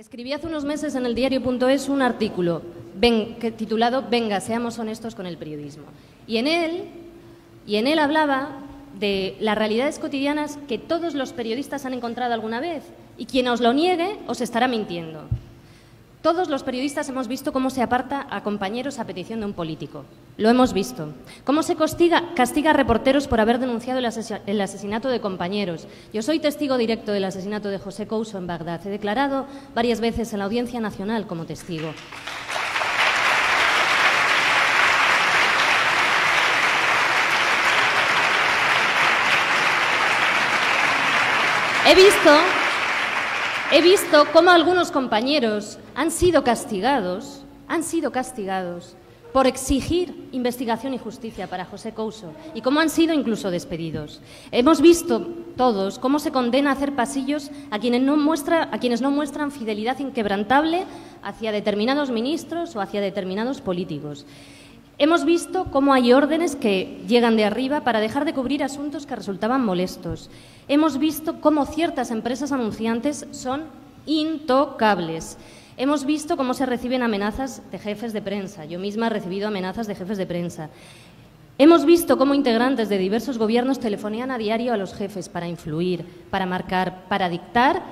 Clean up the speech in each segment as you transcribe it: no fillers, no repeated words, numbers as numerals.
Escribí hace unos meses en el diario.es un artículo titulado «Venga, seamos honestos con el periodismo». Y en él hablaba de las realidades cotidianas que todos los periodistas han encontrado alguna vez, y quien os lo niegue os estará mintiendo. Todos los periodistas hemos visto cómo se aparta a compañeros a petición de un político. Lo hemos visto. Cómo se castiga a reporteros por haber denunciado el asesinato de compañeros. Yo soy testigo directo del asesinato de José Couso en Bagdad. He declarado varias veces en la Audiencia Nacional como testigo. He visto cómo algunos compañeros han sido castigados por exigir investigación y justicia para José Couso y cómo han sido incluso despedidos. Hemos visto todos cómo se condena a hacer pasillos a quienes no muestran fidelidad inquebrantable hacia determinados ministros o hacia determinados políticos. Hemos visto cómo hay órdenes que llegan de arriba para dejar de cubrir asuntos que resultaban molestos. Hemos visto cómo ciertas empresas anunciantes son intocables. Hemos visto cómo se reciben amenazas de jefes de prensa. Yo misma he recibido amenazas de jefes de prensa. Hemos visto cómo integrantes de diversos gobiernos telefonean a diario a los jefes para influir, para marcar, para dictar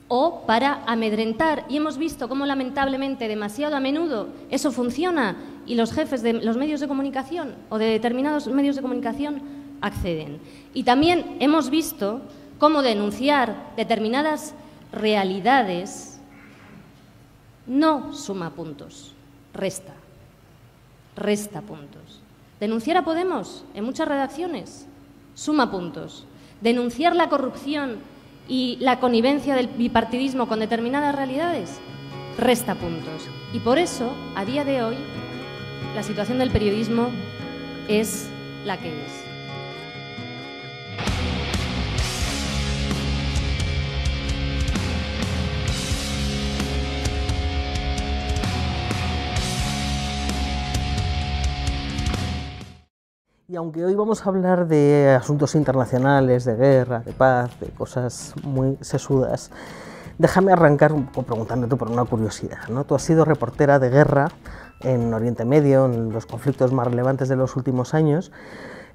o para amedrentar. Y hemos visto cómo, lamentablemente, demasiado a menudo eso funciona y los jefes de los medios de comunicación o de determinados medios de comunicación acceden. Y también hemos visto cómo denunciar determinadas realidades no suma puntos, resta puntos. Denunciar a Podemos en muchas redacciones suma puntos. Denunciar la corrupción y la connivencia del bipartidismo con determinadas realidades resta puntos. Y por eso, a día de hoy, la situación del periodismo es la que es. Y aunque hoy vamos a hablar de asuntos internacionales, de guerra, de paz, de cosas muy sesudas, déjame arrancar preguntándote por una curiosidad, ¿no? Tú has sido reportera de guerra en Oriente Medio, en los conflictos más relevantes de los últimos años,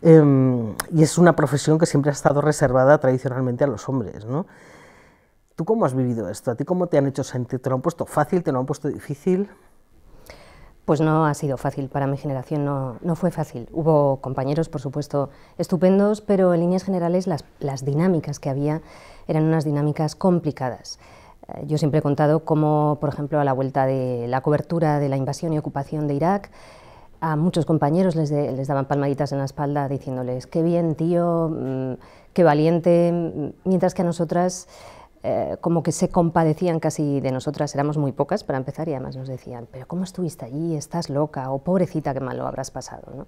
y es una profesión que siempre ha estado reservada tradicionalmente a los hombres, ¿no? ¿Tú cómo has vivido esto? ¿A ti cómo te han hecho sentir? ¿Te lo han puesto fácil? ¿Te lo han puesto difícil? Pues no ha sido fácil, para mi generación no fue fácil. Hubo compañeros, por supuesto, estupendos, pero en líneas generales las dinámicas que había eran unas dinámicas complicadas. Yo siempre he contado cómo, por ejemplo, a la vuelta de la cobertura de la invasión y ocupación de Irak, a muchos compañeros les daban palmaditas en la espalda diciéndoles «qué bien, tío, qué valiente», mientras que a nosotras como que se compadecían casi de nosotras, éramos muy pocas para empezar y además nos decían «pero ¿cómo estuviste allí? ¿Estás loca?» o «pobrecita, qué mal lo habrás pasado», ¿no?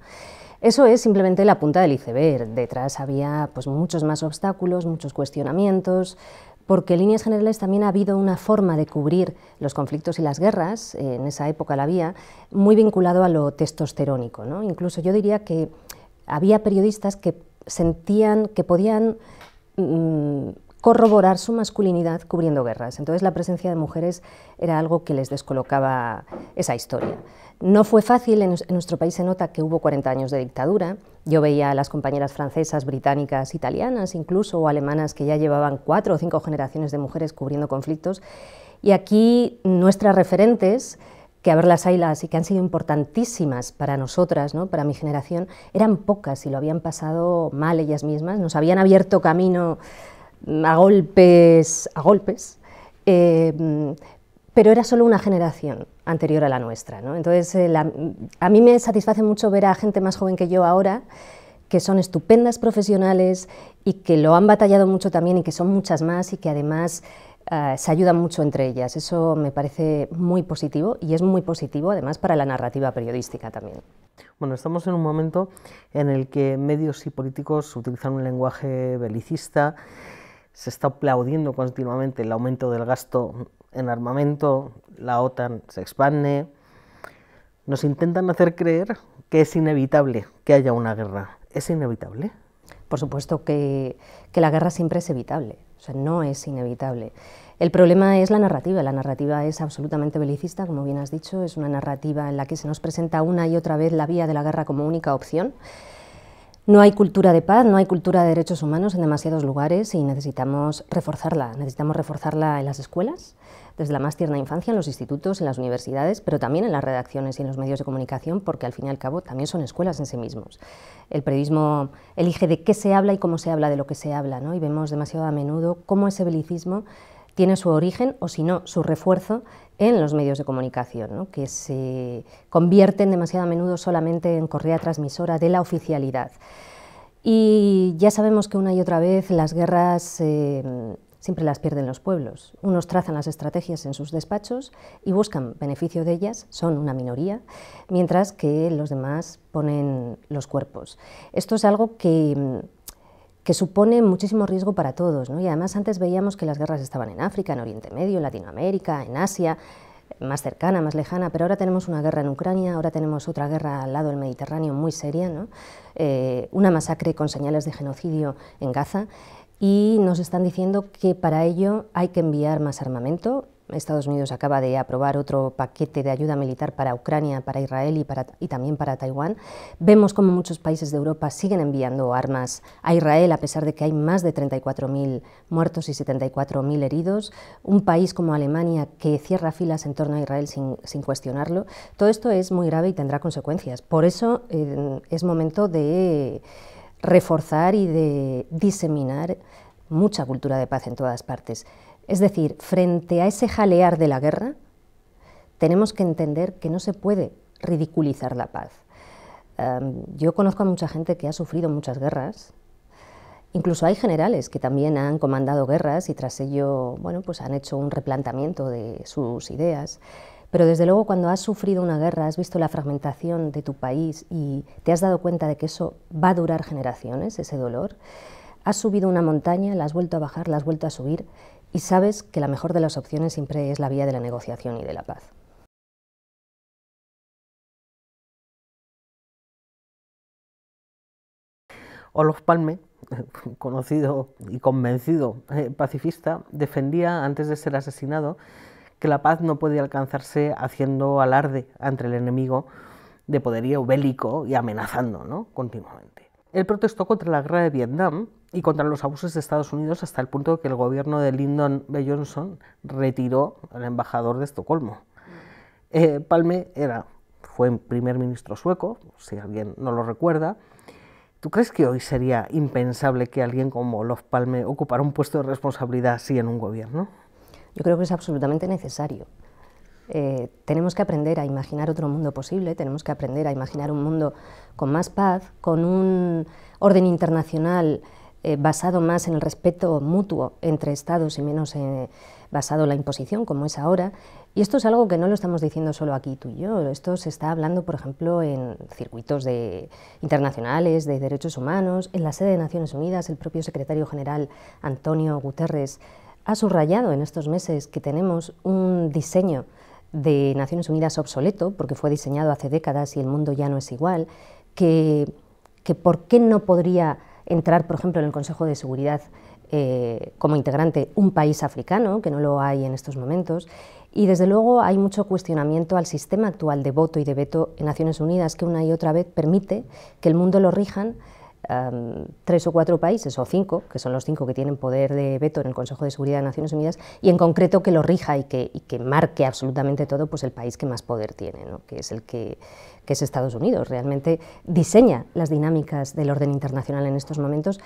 Eso es simplemente la punta del iceberg. Detrás había pues, muchos más obstáculos, muchos cuestionamientos, porque en líneas generales también ha habido una forma de cubrir los conflictos y las guerras, en esa época la había, muy vinculado a lo testosterónico, ¿no? Incluso yo diría que había periodistas que sentían que podían corroborar su masculinidad cubriendo guerras. Entonces la presencia de mujeres era algo que les descolocaba esa historia. No fue fácil, en nuestro país se nota que hubo 40 años de dictadura. Yo veía a las compañeras francesas, británicas, italianas incluso, o alemanas que ya llevaban 4 o 5 generaciones de mujeres cubriendo conflictos. Y aquí nuestras referentes, que a verlas haylas y que han sido importantísimas para nosotras, ¿no? Para mi generación, eran pocas y lo habían pasado mal ellas mismas, nos habían abierto camino a golpes, pero era solo una generación anterior a la nuestra, ¿no? Entonces, a mí me satisface mucho ver a gente más joven que yo ahora, que son estupendas profesionales y que lo han batallado mucho también y que son muchas más y que además se ayudan mucho entre ellas. Eso me parece muy positivo y es muy positivo además para la narrativa periodística también. Bueno, estamos en un momento en el que medios y políticos utilizan un lenguaje belicista. Se está aplaudiendo continuamente el aumento del gasto en armamento, la OTAN se expande, nos intentan hacer creer que es inevitable que haya una guerra. ¿Es inevitable? Por supuesto que la guerra siempre es evitable, o sea, no es inevitable. El problema es la narrativa es absolutamente belicista, como bien has dicho, es una narrativa en la que se nos presenta una y otra vez la vía de la guerra como única opción. No hay cultura de paz, no hay cultura de derechos humanos en demasiados lugares y necesitamos reforzarla en las escuelas, desde la más tierna infancia, en los institutos, en las universidades, pero también en las redacciones y en los medios de comunicación, porque al fin y al cabo también son escuelas en sí mismos. El periodismo elige de qué se habla y cómo se habla de lo que se habla, ¿no? Y vemos demasiado a menudo cómo ese belicismo tiene su origen, o si no, su refuerzo en los medios de comunicación, ¿no? Que se convierten demasiado a menudo solamente en correa transmisora de la oficialidad. Y ya sabemos que una y otra vez las guerras siempre las pierden los pueblos. Unos trazan las estrategias en sus despachos y buscan beneficio de ellas, son una minoría, mientras que los demás ponen los cuerpos. Esto es algo que supone muchísimo riesgo para todos, ¿no? Y además antes veíamos que las guerras estaban en África, en Oriente Medio, en Latinoamérica, en Asia, más cercana, más lejana, pero ahora tenemos una guerra en Ucrania, ahora tenemos otra guerra al lado del Mediterráneo muy seria, ¿no? Una masacre con señales de genocidio en Gaza, y nos están diciendo que para ello hay que enviar más armamento. Estados Unidos acaba de aprobar otro paquete de ayuda militar para Ucrania, para Israel y también para Taiwán. Vemos como muchos países de Europa siguen enviando armas a Israel, a pesar de que hay más de 34.000 muertos y 74.000 heridos. Un país como Alemania que cierra filas en torno a Israel sin cuestionarlo. Todo esto es muy grave y tendrá consecuencias. Por eso es momento de reforzar y de diseminar mucha cultura de paz en todas partes. Es decir, frente a ese jalear de la guerra, tenemos que entender que no se puede ridiculizar la paz. Yo conozco a mucha gente que ha sufrido muchas guerras, incluso hay generales que también han comandado guerras y tras ello, bueno, pues han hecho un replanteamiento de sus ideas. Pero desde luego cuando has sufrido una guerra, has visto la fragmentación de tu país y te has dado cuenta de que eso va a durar generaciones, ese dolor, has subido una montaña, la has vuelto a bajar, la has vuelto a subir y sabes que la mejor de las opciones siempre es la vía de la negociación y de la paz. Olof Palme, conocido y convencido pacifista, defendía antes de ser asesinado que la paz no podía alcanzarse haciendo alarde ante el enemigo de poderío bélico y amenazando, ¿no?, continuamente. Él protestó contra la guerra de Vietnam y contra los abusos de Estados Unidos hasta el punto de que el gobierno de Lyndon B. Johnson retiró al embajador de Estocolmo. Palme fue primer ministro sueco, si alguien no lo recuerda. ¿Tú crees que hoy sería impensable que alguien como Olof Palme ocupara un puesto de responsabilidad así en un gobierno? Yo creo que es absolutamente necesario. Tenemos que aprender a imaginar otro mundo posible, tenemos que aprender a imaginar un mundo con más paz, con un orden internacional basado más en el respeto mutuo entre Estados y menos basado en la imposición, como es ahora. Y esto es algo que no lo estamos diciendo solo aquí tú y yo, esto se está hablando, por ejemplo, en circuitos internacionales de derechos humanos, en la sede de Naciones Unidas. El propio secretario general Antonio Guterres ha subrayado en estos meses que tenemos un diseño de Naciones Unidas obsoleto, porque fue diseñado hace décadas y el mundo ya no es igual, que por qué no podría entrar, por ejemplo, en el Consejo de Seguridad como integrante un país africano, que no lo hay en estos momentos, y desde luego hay mucho cuestionamiento al sistema actual de voto y de veto en Naciones Unidas, que una y otra vez permite que el mundo lo rijan 3 o 4 países, o 5, que son los 5 que tienen poder de veto en el Consejo de Seguridad de Naciones Unidas, y en concreto que lo rija y que marque absolutamente todo, pues el país que más poder tiene, ¿no?, que es Estados Unidos. Realmente diseña las dinámicas del orden internacional en estos momentos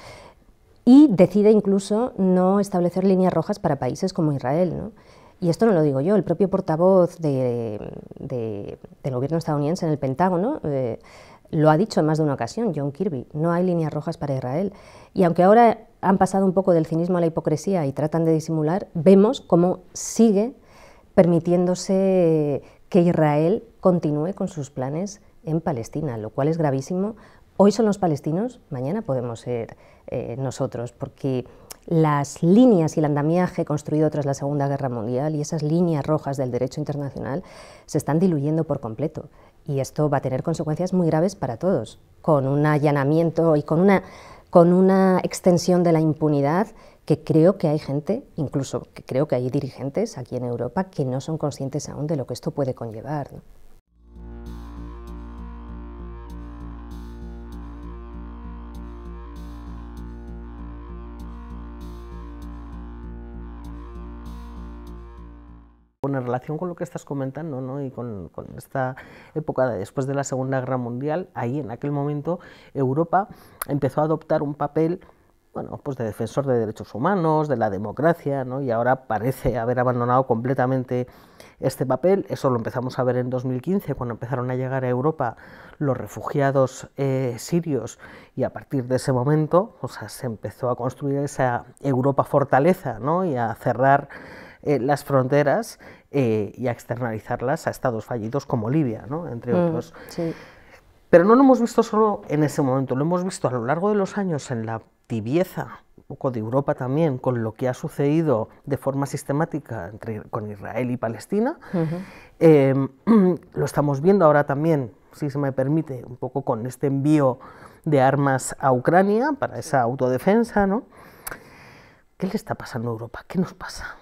y decide incluso no establecer líneas rojas para países como Israel, ¿no? Y esto no lo digo yo, el propio portavoz del gobierno estadounidense en el Pentágono lo ha dicho en más de una ocasión, John Kirby: no hay líneas rojas para Israel. Y aunque ahora han pasado un poco del cinismo a la hipocresía y tratan de disimular, vemos cómo sigue permitiéndose que Israel continúe con sus planes en Palestina, lo cual es gravísimo. Hoy son los palestinos, mañana podemos ser nosotros, porque las líneas y el andamiaje construido tras la Segunda Guerra Mundial y esas líneas rojas del derecho internacional se están diluyendo por completo. Y esto va a tener consecuencias muy graves para todos, con un allanamiento y con una extensión de la impunidad que creo que hay gente, incluso que creo que hay dirigentes aquí en Europa que no son conscientes aún de lo que esto puede conllevar, ¿no? En relación con lo que estás comentando, ¿no? Y con esta época de después de la Segunda Guerra Mundial, ahí en aquel momento Europa empezó a adoptar un papel, bueno, pues de defensor de derechos humanos, de la democracia, ¿no? Y ahora parece haber abandonado completamente este papel. Eso lo empezamos a ver en 2015, cuando empezaron a llegar a Europa los refugiados sirios, y a partir de ese momento, o sea, se empezó a construir esa Europa fortaleza, ¿no? Y a cerrar las fronteras y a externalizarlas a estados fallidos como Libia, ¿no? Entre otros. Sí. Pero no lo hemos visto solo en ese momento, lo hemos visto a lo largo de los años en la tibieza, un poco de Europa también, con lo que ha sucedido de forma sistemática con Israel y Palestina. Lo estamos viendo ahora también, si se me permite, un poco con este envío de armas a Ucrania para esa autodefensa, ¿no? ¿Qué le está pasando a Europa? ¿Qué nos pasa?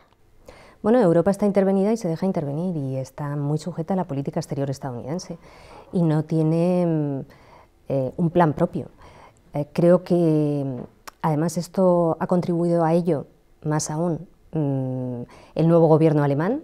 Bueno, Europa está intervenida y se deja intervenir, y está muy sujeta a la política exterior estadounidense, y no tiene un plan propio. Creo que además esto ha contribuido a ello, más aún, el nuevo gobierno alemán.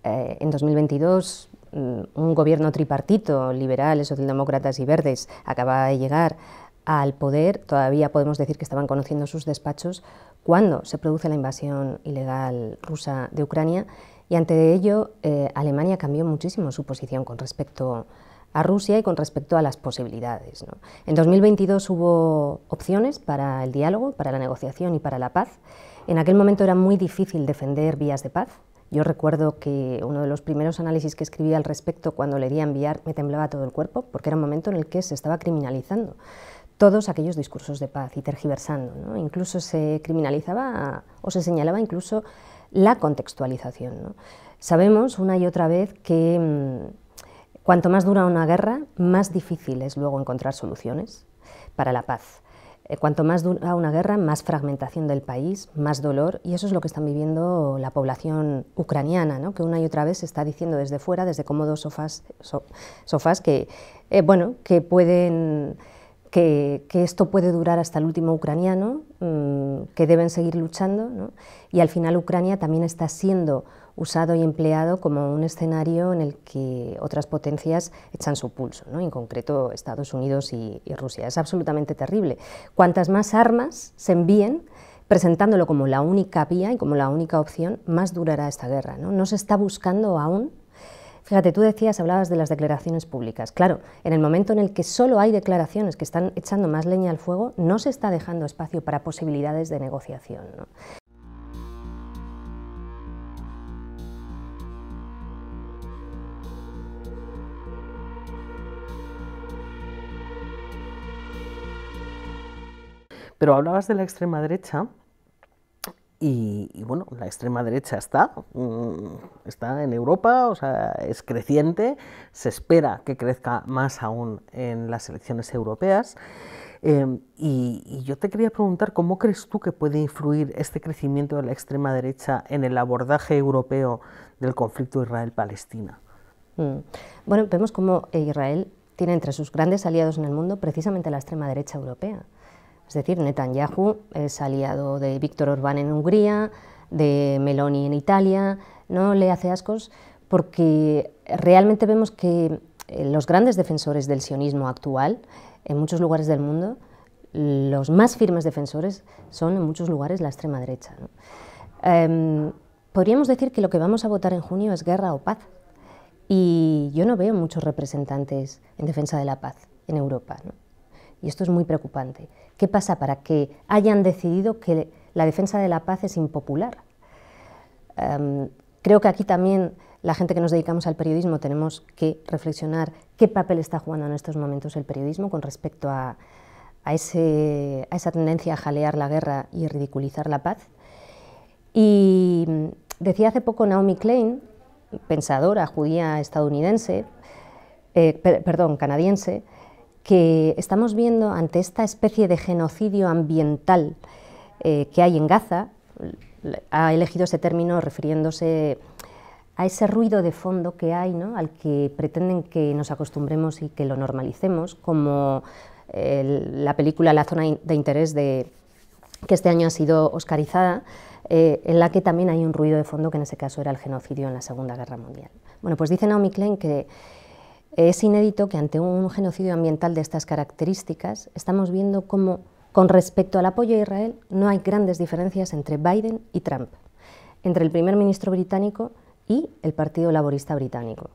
En 2022, un gobierno tripartito, liberales, socialdemócratas y verdes, acaba de llegar al poder. Todavía podemos decir que estaban conociendo sus despachos cuando se produce la invasión ilegal rusa de Ucrania, y ante ello Alemania cambió muchísimo su posición con respecto a Rusia y con respecto a las posibilidades, ¿no? En 2022 hubo opciones para el diálogo, para la negociación y para la paz. En aquel momento era muy difícil defender vías de paz. Yo recuerdo que uno de los primeros análisis que escribí al respecto, cuando leía enviar, me temblaba todo el cuerpo, porque era un momento en el que se estaba criminalizando todos aquellos discursos de paz y tergiversando, ¿no? Incluso se criminalizaba o se señalaba incluso la contextualización, ¿no? Sabemos una y otra vez que cuanto más dura una guerra, más difícil es luego encontrar soluciones para la paz. Cuanto más dura una guerra, más fragmentación del país, más dolor, y eso es lo que están viviendo la población ucraniana, ¿no? Que una y otra vez se está diciendo desde fuera, desde cómodos sofás que, bueno, que pueden... Que esto puede durar hasta el último ucraniano, que deben seguir luchando, ¿no? Y al final Ucrania también está siendo usado y empleado como un escenario en el que otras potencias echan su pulso, ¿no? En concreto Estados Unidos y Rusia. Es absolutamente terrible. Cuantas más armas se envíen, presentándolo como la única vía y como la única opción, más durará esta guerra, ¿no? No se está buscando aún. Fíjate, tú hablabas de las declaraciones públicas. Claro, en el momento en el que solo hay declaraciones que están echando más leña al fuego, no se está dejando espacio para posibilidades de negociación, ¿no? Pero hablabas de la extrema derecha. Y bueno, la extrema derecha está en Europa, o sea, es creciente, se espera que crezca más aún en las elecciones europeas. Y yo te quería preguntar, ¿cómo crees tú que puede influir este crecimiento de la extrema derecha en el abordaje europeo del conflicto Israel-Palestina? Bueno, vemos cómo Israel tiene entre sus grandes aliados en el mundo precisamente la extrema derecha europea. Es decir, Netanyahu es aliado de Víctor Orbán en Hungría, de Meloni en Italia. No le hace ascos porque realmente vemos que los grandes defensores del sionismo actual, en muchos lugares del mundo, los más firmes defensores son en muchos lugares la extrema derecha, ¿no? Podríamos decir que lo que vamos a votar en junio es guerra o paz, y yo no veo muchos representantes en defensa de la paz en Europa, ¿no? Y esto es muy preocupante. ¿Qué pasa para que hayan decidido que la defensa de la paz es impopular? Creo que aquí también la gente que nos dedicamos al periodismo tenemos que reflexionar qué papel está jugando en estos momentos el periodismo con respecto a esa tendencia a jalear la guerra y ridiculizar la paz. Y decía hace poco Naomi Klein, pensadora judía estadounidense, canadiense, que estamos viendo ante esta especie de genocidio ambiental que hay en Gaza. Ha elegido ese término refiriéndose a ese ruido de fondo que hay, ¿no?, al que pretenden que nos acostumbremos y que lo normalicemos, como la película La zona de interés, que este año ha sido oscarizada, en la que también hay un ruido de fondo que en ese caso era el genocidio en la Segunda Guerra Mundial. Bueno, pues dice Naomi Klein que es inédito que ante un genocidio ambiental de estas características estamos viendo cómo, con respecto al apoyo a Israel, no hay grandes diferencias entre Biden y Trump, entre el primer ministro británico y el Partido Laborista británico,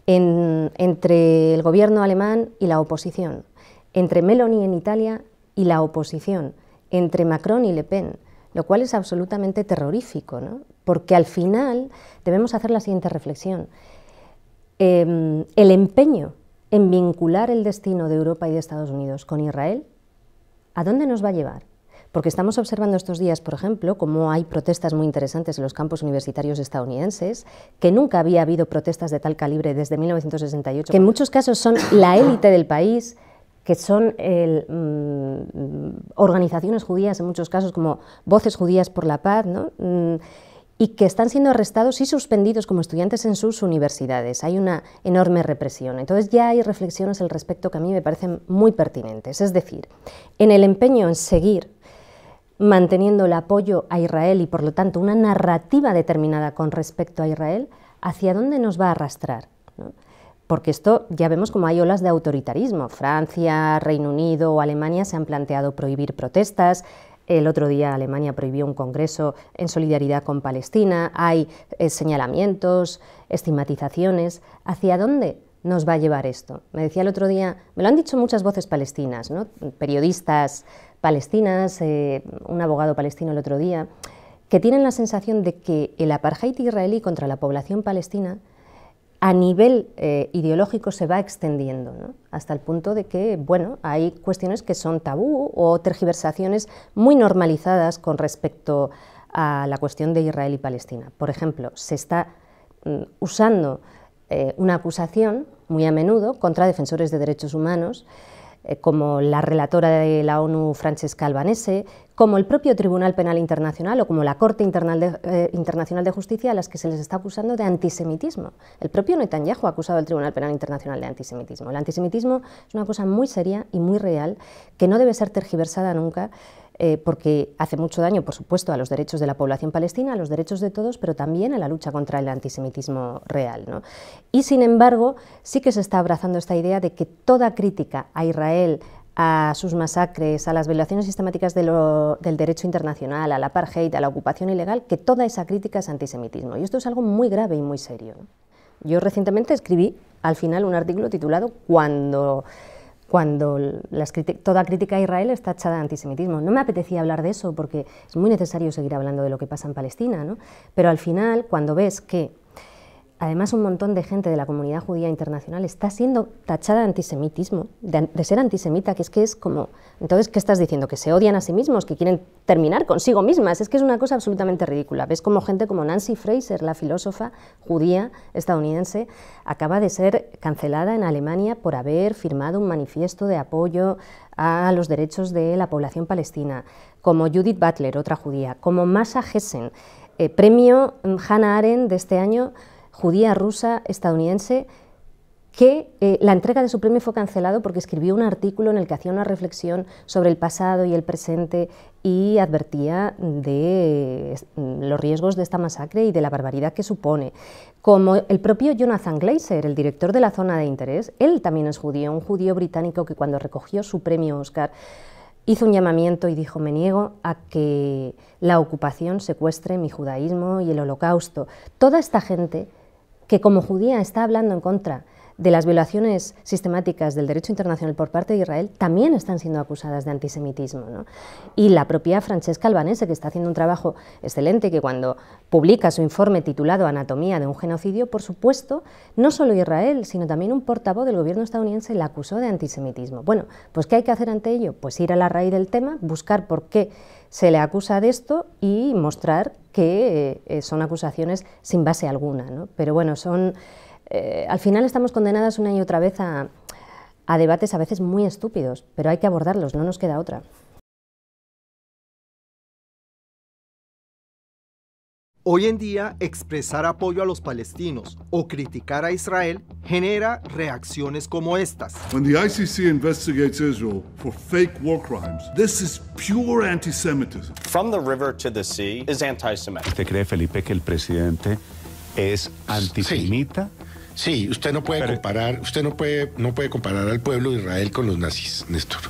entre el gobierno alemán y la oposición, entre Meloni en Italia y la oposición, entre Macron y Le Pen, lo cual es absolutamente terrorífico, ¿no? Porque al final debemos hacer la siguiente reflexión. El empeño en vincular el destino de Europa y de Estados Unidos con Israel, ¿a dónde nos va a llevar? Porque estamos observando estos días, por ejemplo, cómo hay protestas muy interesantes en los campus universitarios estadounidenses, que nunca había habido protestas de tal calibre desde 1968, que en muchos casos son la élite del país, que son organizaciones judías, en muchos casos como Voces Judías por la Paz, ¿no?, y que están siendo arrestados y suspendidos como estudiantes en sus universidades. Hay una enorme represión. Entonces ya hay reflexiones al respecto que a mí me parecen muy pertinentes. Es decir, en el empeño en seguir manteniendo el apoyo a Israel y, por lo tanto, una narrativa determinada con respecto a Israel, ¿hacia dónde nos va a arrastrar?, ¿no? Porque esto ya vemos como hay olas de autoritarismo. Francia, Reino Unido o Alemania se han planteado prohibir protestas. El otro día Alemania prohibió un congreso en solidaridad con Palestina. Hay señalamientos, estigmatizaciones. ¿Hacia dónde nos va a llevar esto? Me decía el otro día, me lo han dicho muchas voces palestinas, ¿no?, periodistas palestinas, un abogado palestino el otro día, que tienen la sensación de que el apartheid israelí contra la población palestina a nivel ideológico se va extendiendo, ¿no?, hasta el punto de que, bueno, hay cuestiones que son tabú o tergiversaciones muy normalizadas con respecto a la cuestión de Israel y Palestina. Por ejemplo, se está usando una acusación muy a menudo contra defensores de derechos humanos, como la relatora de la ONU, Francesca Albanese, como el propio Tribunal Penal Internacional o como la Corte Internacional de Justicia, a las que se les está acusando de antisemitismo. El propio Netanyahu ha acusado al Tribunal Penal Internacional de antisemitismo. El antisemitismo es una cosa muy seria y muy real, que no debe ser tergiversada nunca, porque hace mucho daño, por supuesto, a los derechos de la población palestina, a los derechos de todos, pero también a la lucha contra el antisemitismo real, ¿no? Y, sin embargo, sí que se está abrazando esta idea de que toda crítica a Israel, a sus masacres, a las violaciones sistemáticas del derecho internacional, al apartheid, a la ocupación ilegal, que toda esa crítica es antisemitismo. Y esto es algo muy grave y muy serio, ¿no? Yo recientemente escribí, al final, un artículo titulado Cuando toda crítica a Israel está tachada de antisemitismo. No me apetecía hablar de eso porque es muy necesario seguir hablando de lo que pasa en Palestina, ¿no? Pero al final, cuando ves que además un montón de gente de la comunidad judía internacional está siendo tachada de antisemitismo, de ser antisemita, que es como, entonces, ¿qué estás diciendo? ¿Que se odian a sí mismos? ¿Que quieren terminar consigo mismas? Es que es una cosa absolutamente ridícula. Ves como gente como Nancy Fraser, la filósofa judía estadounidense, acaba de ser cancelada en Alemania por haber firmado un manifiesto de apoyo a los derechos de la población palestina, como Judith Butler, otra judía, como Masha Gessen, premio Hannah Arendt de este año, judía rusa estadounidense, que la entrega de su premio fue cancelado porque escribió un artículo en el que hacía una reflexión sobre el pasado y el presente y advertía de los riesgos de esta masacre y de la barbaridad que supone. Como el propio Jonathan Glazer, el director de La zona de interés, él también es judío, un judío británico que cuando recogió su premio Oscar hizo un llamamiento y dijo: me niego a que la ocupación secuestre mi judaísmo y el holocausto. Toda esta gente que como judía está hablando en contra de las violaciones sistemáticas del derecho internacional por parte de Israel, también están siendo acusadas de antisemitismo, ¿no? Y la propia Francesca Albanese, que está haciendo un trabajo excelente, que cuando publica su informe titulado Anatomía de un genocidio, por supuesto, no solo Israel, sino también un portavoz del gobierno estadounidense la acusó de antisemitismo. Bueno, pues ¿qué hay que hacer ante ello? Pues ir a la raíz del tema, buscar por qué se le acusa de esto y mostrar que son acusaciones sin base alguna, ¿no? Pero bueno, al final estamos condenadas una y otra vez a debates a veces muy estúpidos, pero hay que abordarlos, no nos queda otra. Hoy en día, expresar apoyo a los palestinos o criticar a Israel genera reacciones como estas. When the ICC investigates Israel for fake war crimes, this is pure anti-Semitism. From the river to the sea is anti-Semitic. ¿Usted cree, Felipe, que el presidente es antisemita? Sí, usted no puede comparar al pueblo de Israel con los nazis, Néstor.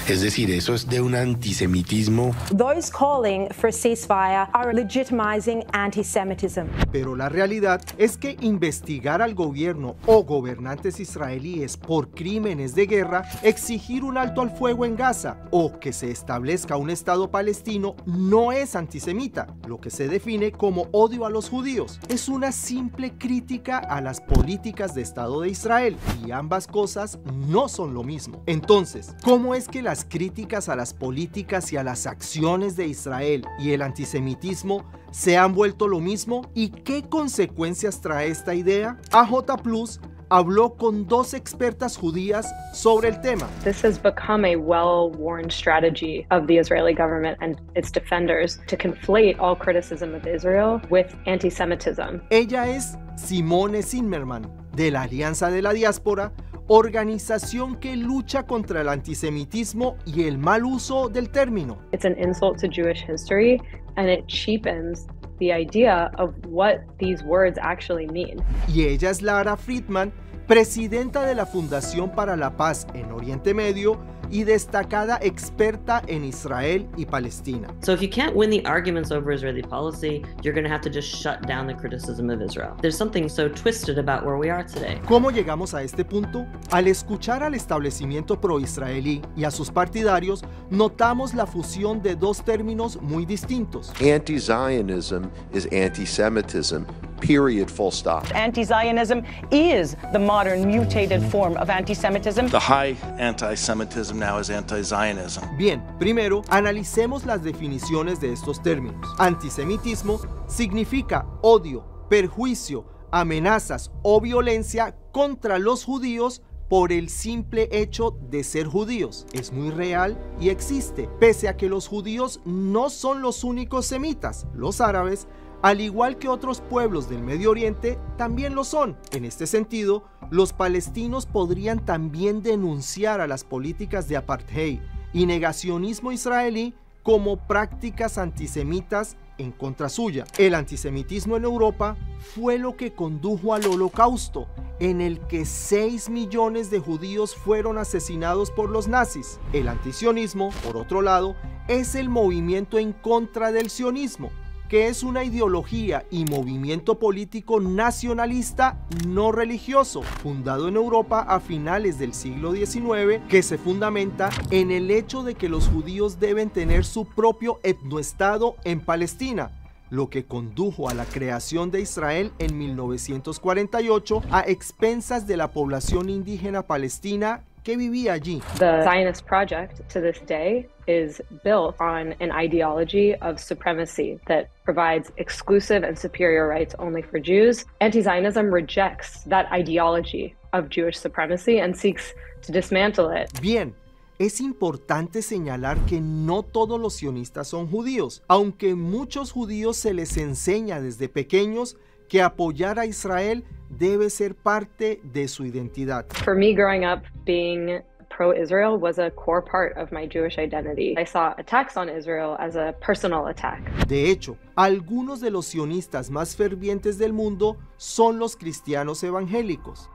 Es decir, eso es de un antisemitismo. Those calling for a ceasefire are legitimizing anti-Semitism. Pero la realidad es que investigar al gobierno o gobernantes israelíes por crímenes de guerra, exigir un alto al fuego en Gaza o que se establezca un Estado palestino no es antisemita, lo que se define como odio a los judíos. Es una simple crítica a las políticas de Estado de Israel y ambas cosas no son lo mismo. Entonces, ¿cómo es que las críticas a las políticas y a las acciones de Israel y el antisemitismo se han vuelto lo mismo? ¿Y qué consecuencias trae esta idea? AJ Plus habló con dos expertas judías sobre el tema. This has become a well-worn strategy of the Israeli government and its defenders to conflate all criticism of Israel with anti-Semitism. Ella es Simone Zimmerman, de la Alianza de la Diáspora, organización que lucha contra el antisemitismo y el mal uso del término. It's an insult to Jewish history and it cheapens the idea of what these words actually mean. Y ella es Lara Friedman, presidenta de la Fundación para la Paz en Oriente Medio y destacada experta en Israel y Palestina. So if you can't win the arguments over Israeli policy, you're going to have to just shut down the criticism of Israel. There's something so twisted about where we are today. ¿Cómo llegamos a este punto? Al escuchar al establecimiento pro-israelí y a sus partidarios, notamos la fusión de dos términos muy distintos. Anti-Zionism is anti-Semitism. Period, full stop. Anti-Zionism is the modern mutated form of anti-Semitism. The high anti-Semitism now is anti-Zionism. Bien, primero analicemos las definiciones de estos términos. Antisemitismo significa odio, perjuicio, amenazas o violencia contra los judíos por el simple hecho de ser judíos. Es muy real y existe, pese a que los judíos no son los únicos semitas. Los árabes, al igual que otros pueblos del Medio Oriente, también lo son. En este sentido, los palestinos podrían también denunciar a las políticas de apartheid y negacionismo israelí como prácticas antisemitas en contra suya. El antisemitismo en Europa fue lo que condujo al Holocausto, en el que 6 millones de judíos fueron asesinados por los nazis. El antisionismo, por otro lado, es el movimiento en contra del sionismo, que es una ideología y movimiento político nacionalista no religioso, fundado en Europa a finales del siglo XIX, que se fundamenta en el hecho de que los judíos deben tener su propio etnoestado en Palestina, lo que condujo a la creación de Israel en 1948 a expensas de la población indígena palestina que vivía allí. The Zionist project to this day is built on an ideology of supremacy that provides exclusive and superior rights only for Jews. Anti-Zionism rejects that ideology of Jewish supremacy and seeks to dismantle it. Bien, es importante señalar que no todos los sionistas son judíos, aunque muchos judíos se les enseña desde pequeños que apoyar a Israel debe ser parte de su identidad. For me, growing up, being pro-Israel was a core part of my Jewish identity. I saw attacks on Israel as a personal attack. De hecho, algunos de los sionistas más fervientes del mundo son los cristianos evangélicos.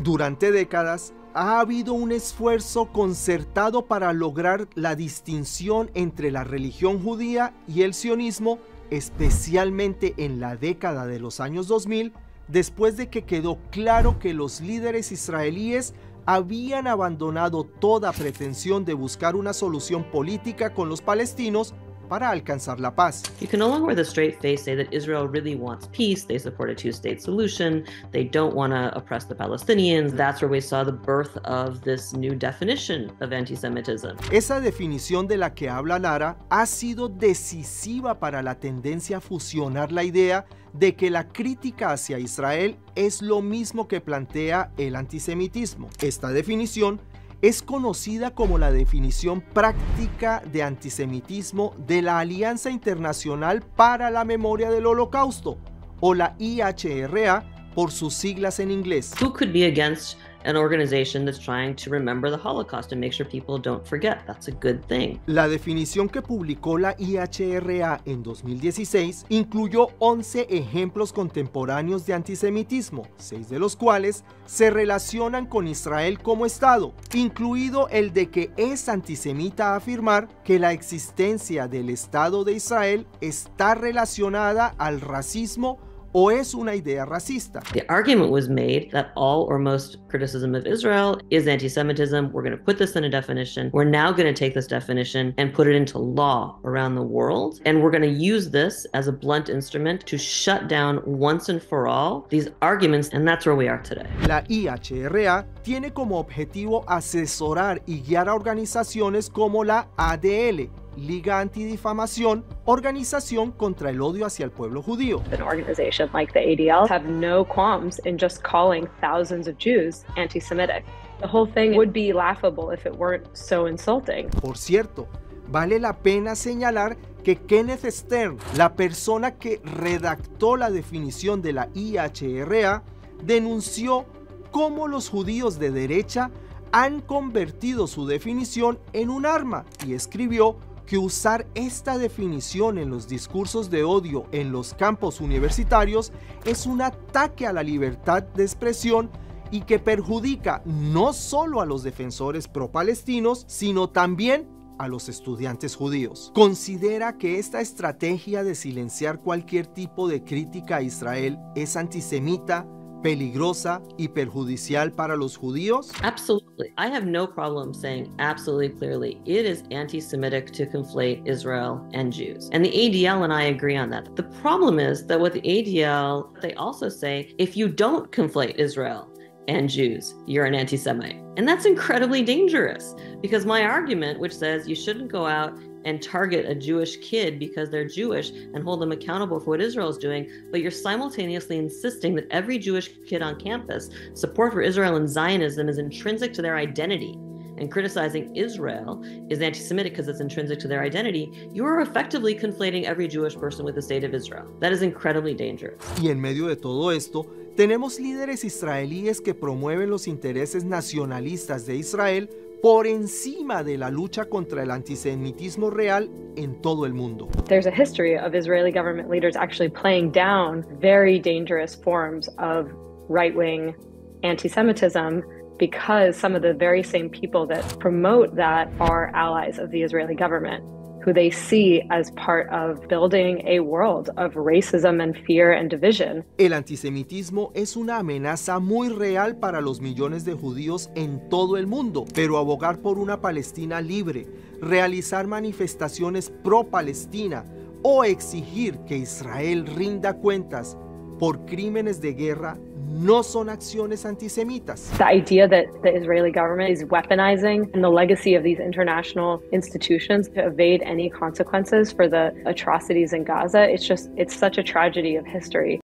Durante décadas, ha habido un esfuerzo concertado para lograr la distinción entre la religión judía y el sionismo, especialmente en la década de los años 2000, después de que quedó claro que los líderes israelíes habían abandonado toda pretensión de buscar una solución política con los palestinos para alcanzar la paz. You can no longer with a straight face say that Israel really wants peace, they support a two-state solution, they don't want to oppress the Palestinians. That's where we saw the birth of this new definition of anti-Semitism. Esa definición de la que habla Lara ha sido decisiva para la tendencia a fusionar la idea de que la crítica hacia Israel es lo mismo que plantea el antisemitismo. Esta definición es conocida como la definición práctica de antisemitismo de la Alianza Internacional para la Memoria del Holocausto, o la IHRA por sus siglas en inglés. Who could be against an organization that's trying to remember the Holocaust and make sure people don't forget? That's a good thing. La definición que publicó la IHRA en 2016 incluyó 11 ejemplos contemporáneos de antisemitismo, 6 de los cuales se relacionan con Israel como Estado, incluido el de que es antisemita afirmar que la existencia del Estado de Israel está relacionada al racismo o es una idea racista. The argument was made that all or most criticism of Israel is anti-Semitism. We're going to put this in a definition. We're now going to take this definition and put it into law around the world. And we're going to use this as a blunt instrument to shut down once and for all these arguments. And that's where we are today. La IHRA tiene como objetivo asesorar y guiar a organizaciones como la ADL, Liga Antidifamación, organización contra el odio hacia el pueblo judío. An organization like the ADL have no qualms in just calling thousands of Jews anti-Semitic. The whole thing would be laughable if it weren't so insulting. Por cierto, vale la pena señalar que Kenneth Stern, la persona que redactó la definición de la IHRA, denunció cómo los judíos de derecha han convertido su definición en un arma y escribió que usar esta definición en los discursos de odio en los campos universitarios es un ataque a la libertad de expresión y que perjudica no solo a los defensores pro-palestinos, sino también a los estudiantes judíos. Considera que esta estrategia de silenciar cualquier tipo de crítica a Israel es antisemita, peligrosa y perjudicial para los judíos? Absolutely. I have no problem saying absolutely clearly it is anti-Semitic to conflate Israel and Jews. And the ADL and I agree on that. The problem is that with the ADL, they also say if you don't conflate Israel and Jews, you're an anti-Semite. And that's incredibly dangerous because my argument, which says you shouldn't go out and target a Jewish kid because they're Jewish and hold them accountable for what Israel is doing, but you're simultaneously insisting that every Jewish kid on campus, support for Israel and Zionism is intrinsic to their identity, and criticizing Israel is anti-Semitic because it's intrinsic to their identity, you are effectively conflating every Jewish person with the state of Israel. That is incredibly dangerous. Y en medio de todo esto, tenemos líderes israelíes que promueven los intereses nacionalistas de Israel por encima de la lucha contra el antisemitismo real en todo el mundo. There's a history of Israeli government leaders actually playing down very dangerous forms of right-wing anti-Semitism because some of the very same people that promote that are allies of the Israeli government, who they see as part of building a world of racism and fear and division. El antisemitismo es una amenaza muy real para los millones de judíos en todo el mundo, pero abogar por una Palestina libre, realizar manifestaciones pro-Palestina o exigir que Israel rinda cuentas por crímenes de guerra no son acciones antisemitas. The idea that the Israeli government is weaponizing the legacy of these international institutions to evade any consequences for the atrocities in Gaza, it's such a tragedy of history.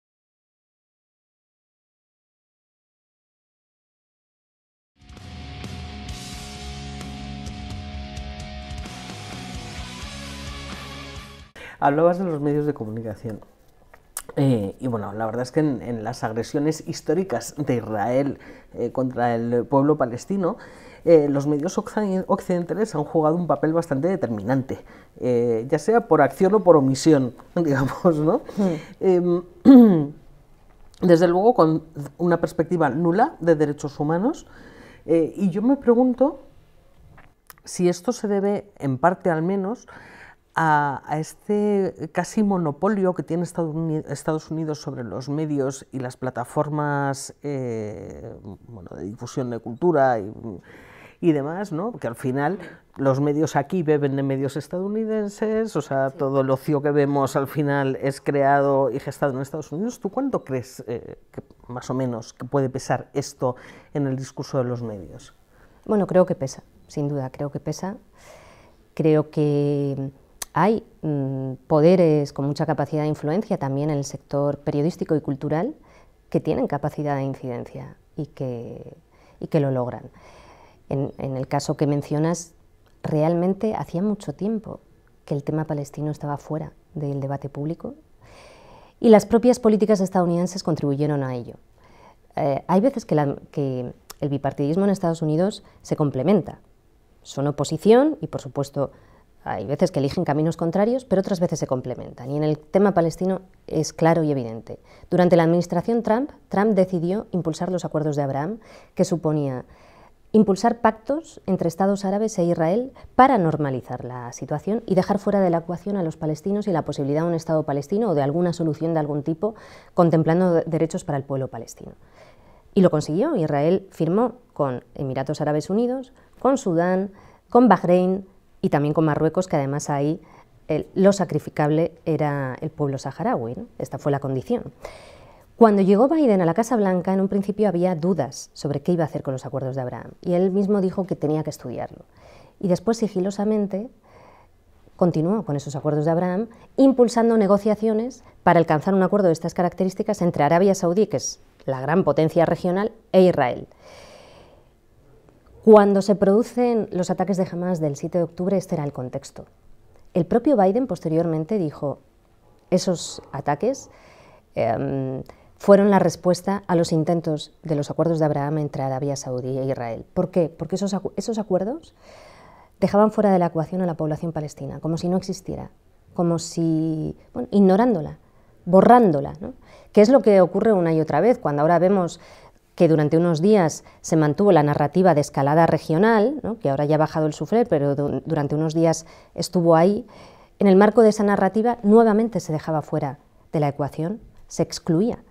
Hablabas de los medios de comunicación. Y bueno, la verdad es que en las agresiones históricas de Israel contra el pueblo palestino, los medios occidentales han jugado un papel bastante determinante, ya sea por acción o por omisión, digamos, ¿no? Desde luego con una perspectiva nula de derechos humanos, y yo me pregunto si esto se debe, en parte al menos, a este casi monopolio que tiene Estados Unidos sobre los medios y las plataformas bueno, de difusión de cultura y demás, ¿no? Porque al final los medios aquí beben de medios estadounidenses, o sea, todo el ocio que vemos al final es creado y gestado en Estados Unidos. ¿Tú cuánto crees, que más o menos, que puede pesar esto en el discurso de los medios? Bueno, creo que pesa, sin duda, creo que pesa. Creo que hay poderes con mucha capacidad de influencia también en el sector periodístico y cultural que tienen capacidad de incidencia y que lo logran. En el caso que mencionas, realmente hacía mucho tiempo que el tema palestino estaba fuera del debate público y las propias políticas estadounidenses contribuyeron a ello. Hay veces que el bipartidismo en Estados Unidos se complementa. Son oposición y, por supuesto, hay veces que eligen caminos contrarios, pero otras veces se complementan. Y en el tema palestino es claro y evidente. Durante la administración Trump decidió impulsar los acuerdos de Abraham, que suponía impulsar pactos entre Estados árabes e Israel para normalizar la situación y dejar fuera de la ecuación a los palestinos y la posibilidad de un Estado palestino o de alguna solución de algún tipo, contemplando derechos para el pueblo palestino. Y lo consiguió. Israel firmó con Emiratos Árabes Unidos, con Sudán, con Bahrein y también con Marruecos, que además ahí lo sacrificable era el pueblo saharaui, ¿no? Esta fue la condición. Cuando llegó Biden a la Casa Blanca, en un principio había dudas sobre qué iba a hacer con los acuerdos de Abraham, y él mismo dijo que tenía que estudiarlo. Y después, sigilosamente, continuó con esos acuerdos de Abraham, impulsando negociaciones para alcanzar un acuerdo de estas características entre Arabia Saudí, que es la gran potencia regional, e Israel. Cuando se producen los ataques de Hamás del 7 de octubre, este era el contexto. El propio Biden posteriormente dijo, esos ataques fueron la respuesta a los intentos de los acuerdos de Abraham entre Arabia Saudí e Israel. ¿Por qué? Porque esos acuerdos dejaban fuera de la ecuación a la población palestina, como si no existiera, como si, bueno, ignorándola, borrándola, ¿no? Que es lo que ocurre una y otra vez, cuando ahora vemos que durante unos días se mantuvo la narrativa de escalada regional, ¿no? Que ahora ya ha bajado el suflé, pero durante unos días estuvo ahí. En el marco de esa narrativa nuevamente se dejaba fuera de la ecuación, se excluía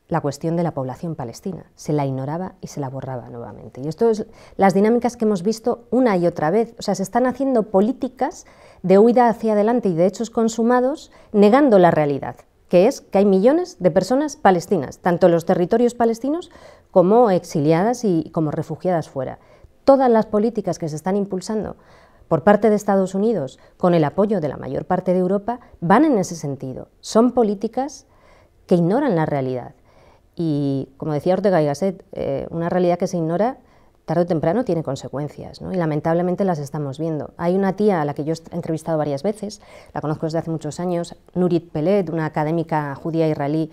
la cuestión de la población palestina, se la ignoraba y se la borraba nuevamente. Y esto es las dinámicas que hemos visto una y otra vez. O sea, se están haciendo políticas de huida hacia adelante y de hechos consumados negando la realidad, que es que hay millones de personas palestinas, tanto en los territorios palestinos como exiliadas y como refugiadas fuera. Todas las políticas que se están impulsando por parte de Estados Unidos, con el apoyo de la mayor parte de Europa, van en ese sentido. Son políticas que ignoran la realidad. Y, como decía Ortega y Gasset, una realidad que se ignora tarde o temprano tiene consecuencias, ¿no? Y lamentablemente las estamos viendo. Hay una tía a la que yo he entrevistado varias veces, la conozco desde hace muchos años, Nurit Peled, una académica judía israelí,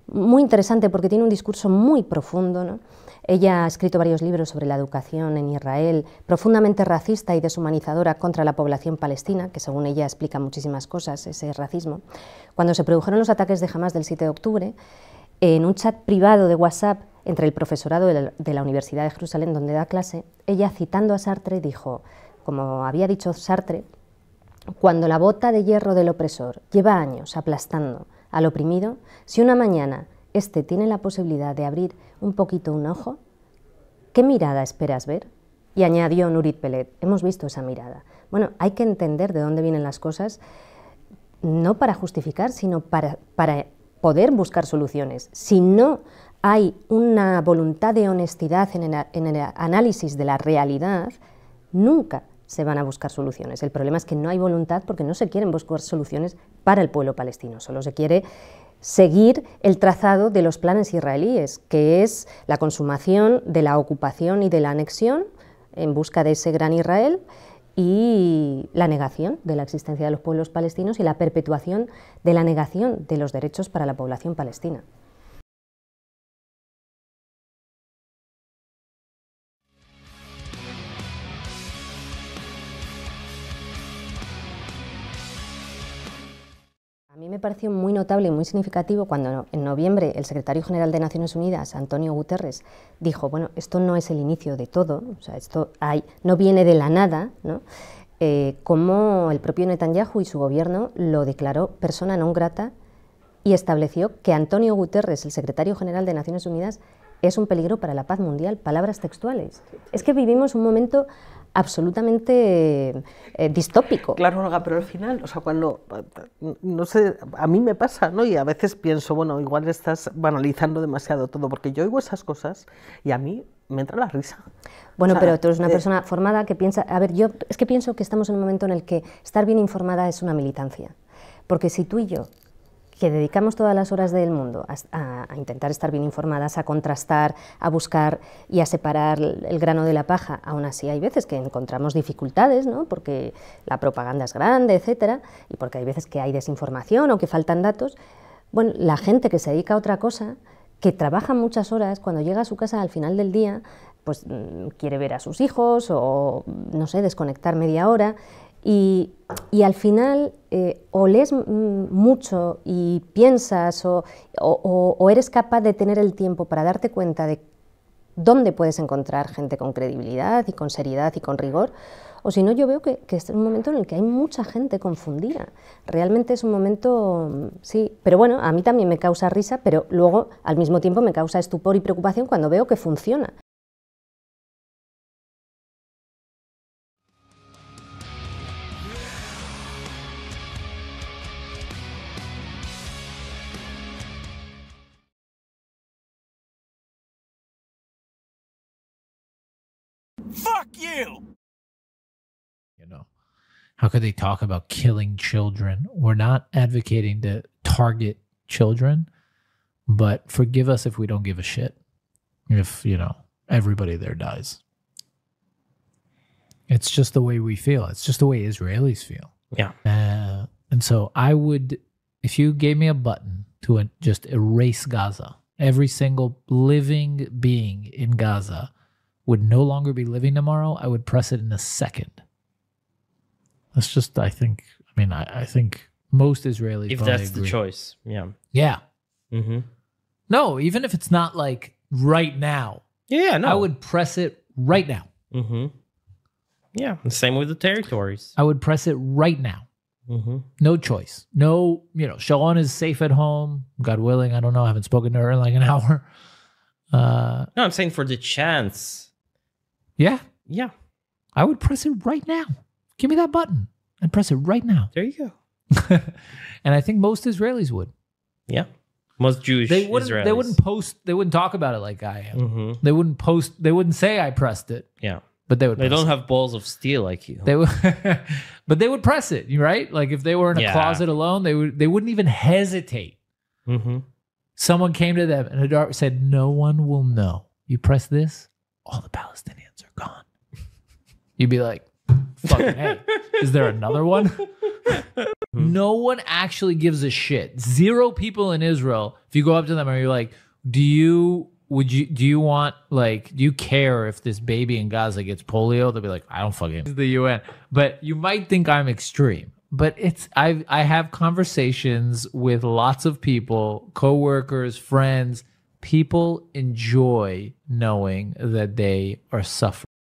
muy interesante porque tiene un discurso muy profundo, ¿no? Ella ha escrito varios libros sobre la educación en Israel, profundamente racista y deshumanizadora contra la población palestina, que según ella explica muchísimas cosas, ese racismo. Cuando se produjeron los ataques de Hamás del 7 de octubre, en un chat privado de WhatsApp entre el profesorado de la Universidad de Jerusalén, donde da clase, ella, citando a Sartre, dijo, como había dicho Sartre, cuando la bota de hierro del opresor lleva años aplastando al oprimido, si una mañana éste tiene la posibilidad de abrir un poquito un ojo, ¿qué mirada esperas ver? Y añadió Nurit Peled, hemos visto esa mirada. Bueno, hay que entender de dónde vienen las cosas, no para justificar, sino para poder buscar soluciones. Si no hay una voluntad de honestidad en el análisis de la realidad, nunca se van a buscar soluciones. El problema es que no hay voluntad porque no se quieren buscar soluciones para el pueblo palestino, solo se quiere seguir el trazado de los planes israelíes, que es la consumación de la ocupación y de la anexión en busca de ese gran Israel y la negación de la existencia de los pueblos palestinos y la perpetuación de la negación de los derechos para la población palestina. A mí me pareció muy notable y muy significativo cuando en noviembre el secretario general de Naciones Unidas, Antonio Guterres, dijo, bueno, esto no es el inicio de todo, o sea, esto no viene de la nada, ¿no? Como el propio Netanyahu y su gobierno lo declaró persona non grata y estableció que Antonio Guterres, el secretario general de Naciones Unidas, es un peligro para la paz mundial, palabras textuales. Es que vivimos un momento absolutamente distópico. Claro, Olga, pero al final, o sea, cuando, no sé, a mí me pasa, ¿no? Y a veces pienso, bueno, igual estás banalizando demasiado todo, porque yo oigo esas cosas y a mí me entra la risa. Bueno, o sea, pero tú eres una persona formada que piensa, a ver, yo es que pienso que estamos en un momento en el que estar bien informada es una militancia, porque si tú y yo, que dedicamos todas las horas del mundo a intentar estar bien informadas, a contrastar, a buscar y a separar el grano de la paja, aún así hay veces que encontramos dificultades, ¿no? Porque la propaganda es grande, etcétera, y porque hay veces que hay desinformación o que faltan datos. Bueno, la gente que se dedica a otra cosa, que trabaja muchas horas, cuando llega a su casa al final del día, pues quiere ver a sus hijos o, no sé, desconectar media hora. Y al final o lees mucho y piensas o eres capaz de tener el tiempo para darte cuenta de dónde puedes encontrar gente con credibilidad y con seriedad y con rigor, o si no, yo veo que este es un momento en el que hay mucha gente confundida. Realmente es un momento, sí, pero bueno, a mí también me causa risa, pero luego al mismo tiempo me causa estupor y preocupación cuando veo que funciona. Fuck you! You know, how could they talk about killing children? We're not advocating to target children, but forgive us if we don't give a shit. If, you know, everybody there dies. It's just the way we feel. It's just the way Israelis feel. Yeah. And so I would, if you gave me a button to just erase Gaza, every single living being in Gaza would no longer be living tomorrow, I would press it in a second. That's just, I think, I mean, I think most Israelis if probably that's agree. the choice, yeah. Yeah. Mm-hmm. No, even if it's not like right now. Yeah, no. I would press it right now. Mm-hmm. Yeah, the same with the territories. I would press it right now. Mm-hmm. No choice. No, you know, Shalon is safe at home. God willing, I don't know. I haven't spoken to her in like an hour. No, I'm saying for the chance. Yeah. Yeah. I would press it right now. Give me that button and press it right now. There you go. And I think most Israelis would. Yeah. Most Jewish Israelis. They wouldn't post, they wouldn't talk about it like I am. Mm-hmm. They wouldn't post, they wouldn't say I pressed it. Yeah. But they would. They don't have balls of steel like you. They would, but they would press it, right? Like if they were in a closet alone, they wouldn't even hesitate. Mm-hmm. Someone came to them and Hadar said, "No one will know. You press this, all the Palestinians are gone." You'd be like, "Fucking hey, is there another one?" No one actually gives a shit. 0 people in Israel. If you go up to them and you're like, do you care if this baby in Gaza gets polio? They'll be like, I don't fucking. It's the UN. But you might think I'm extreme. But I have conversations with lots of people, coworkers, friends. People enjoy knowing that they are suffering.